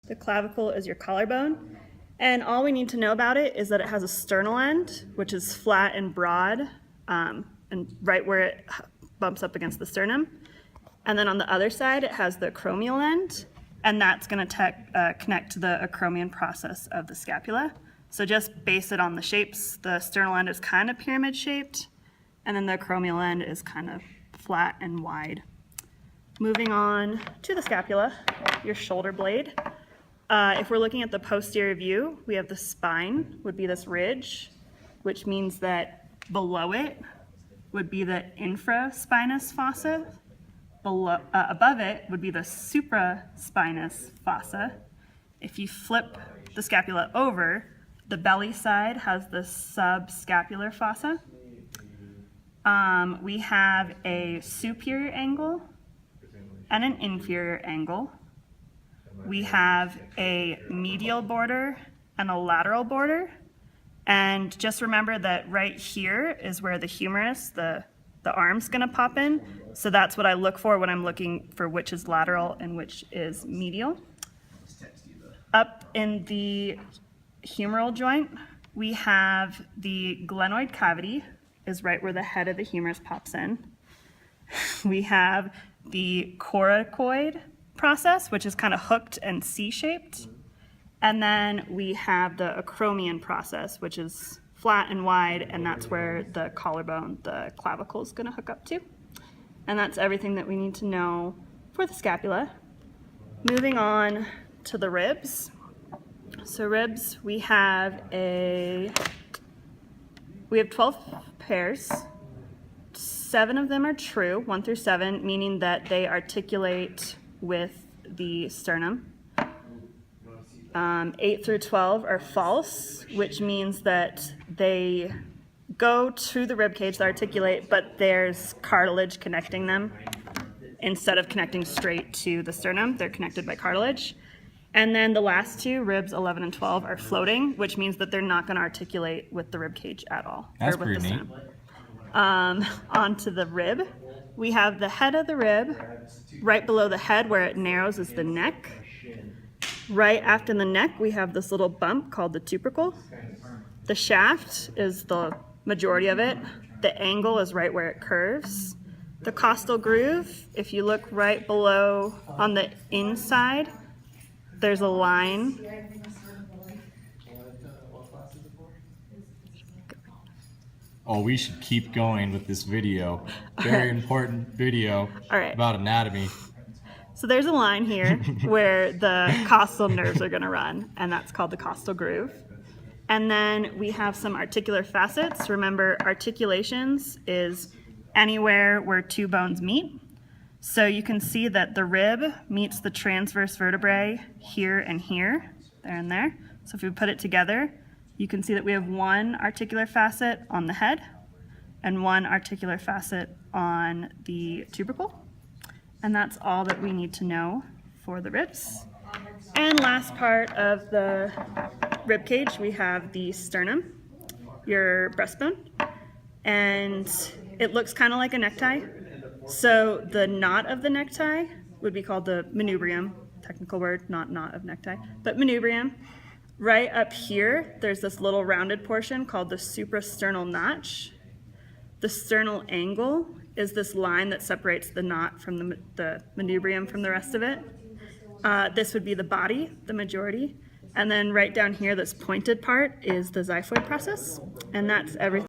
The clavicle is your collarbone. And all we need to know about it is that it has a sternal end, which is flat and broad, and right where it bumps up against the sternum. And then on the other side, it has the acromial end, and that's going to connect to the acromion process of the scapula. So just base it on the shapes. The sternal end is kind of pyramid shaped, and then the acromial end is kind of flat and wide. Moving on to the scapula, your shoulder blade. If we're looking at the posterior view, we have the spine would be this ridge, which means that below it would be the infraspinous fossa. Above it would be the supraspinous fossa. If you flip the scapula over, the belly side has the subscapular fossa. We have a superior angle and an inferior angle. We have a medial border and a lateral border. And just remember that right here is where the humerus, the arm's gonna pop in. So that's what I look for when I'm looking for which is lateral and which is medial. Up in the humeral joint, we have the glenoid cavity, is right where the head of the humerus pops in. We have the coracoid process, which is kind of hooked and C-shaped. And then we have the acromion process, which is flat and wide, and that's where the collarbone, the clavicle, is going to hook up to. And that's everything that we need to know for the scapula. Moving on to the ribs. So ribs, we have 12 pairs. 7 of them are true, 1 through 7, meaning that they articulate with the sternum. 8 through 12 are false, which means that they go to the rib cage, they articulate, but there's cartilage connecting them. Instead of connecting straight to the sternum, they're connected by cartilage. And then the last 2, ribs 11 and 12, are floating, which means that they're not going to articulate with the rib cage at all. That's pretty neat. Onto the rib. We have the head of the rib. Right below the head where it narrows is the neck. Right after the neck, we have this little bump called the tubercle. The shaft is the majority of it. The angle is right where it curves. The costal groove, if you look right below on the inside, there's a line. Oh, we should keep going with this video. Very important video about anatomy. So there's a line here where the costal nerves are going to run, and that's called the costal groove. And then we have some articular facets. Remember, articulations is anywhere where 2 bones meet. So you can see that the rib meets the transverse vertebrae here and here, there and there. So if we put it together, you can see that we have 1 articular facet on the head and 1 articular facet on the tubercle. And that's all that we need to know for the ribs. And last part of the rib cage, we have the sternum, your breastbone. And it looks kind of like a necktie. So the knot of the necktie would be called the manubrium, technical word, not knot of necktie, but manubrium. Right up here, there's this little rounded portion called the suprasternal notch. The sternal angle is this line that separates the knot from the manubrium from the rest of it. This would be the body, the majority. And then right down here, this pointed part is the xiphoid process. And that's everything.